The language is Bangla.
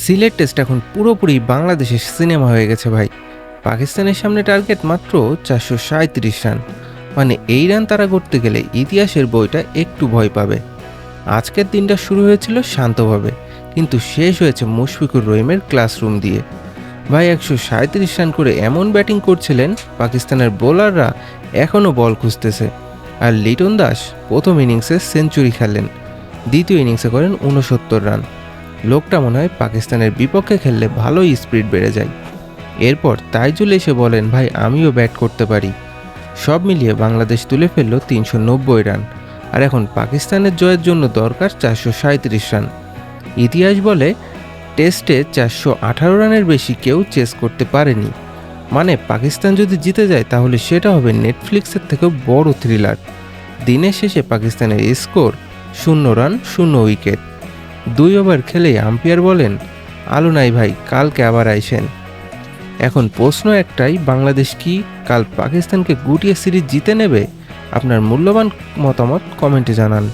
সিলেট টেস্ট এখন পুরোপুরি বাংলাদেশের সিনেমা হয়ে গেছে ভাই। পাকিস্তানের সামনে টার্গেট মাত্র 437 রান। মানে এই রান তারা করতে গেলে ইতিহাসের বইটা একটু ভয় পাবে। আজকের দিনটা শুরু হয়েছিল শান্তভাবে, কিন্তু শেষ হয়েছে মুশফিকুর রহিমের ক্লাসরুম দিয়ে। ভাই 137 রান করে এমন ব্যাটিং করছিলেন, পাকিস্তানের বোলাররা এখনও বল খুঁজতেছে। আর লিটন দাস প্রথম ইনিংসে সেঞ্চুরি খেললেন, দ্বিতীয় ইনিংসে করেন 69 রান। লোকটা মনে হয় পাকিস্তানের বিপক্ষে খেললে ভালোই স্পিড বেড়ে যায়। এরপর তাইজুল এসে বলেন, ভাই আমিও ব্যাট করতে পারি। সব মিলিয়ে বাংলাদেশ তুলে ফেলল 390 রান। আর এখন পাকিস্তানের জয়ের জন্য দরকার 437 রান। ইতিহাস বলে টেস্টে 418 রানের বেশি কেউ চেস করতে পারেনি। মানে পাকিস্তান যদি জিতে যায় তাহলে সেটা হবে নেটফ্লিক্সের থেকেও বড় থ্রিলার। দিনের শেষে পাকিস্তানের স্কোর 0 রান 0 উইকেট। 2 ওভার খেলেই আম্পায়ার বলেন, আলো নাই ভাই, কালকে আবার আইসেন। এখন প্রশ্ন একটাই, বাংলাদেশ কি কাল পাকিস্তানকে গুটিয়ে সিরিজ জিতে নেবে? আপনার মূল্যবান মতামত কমেন্টে জানান।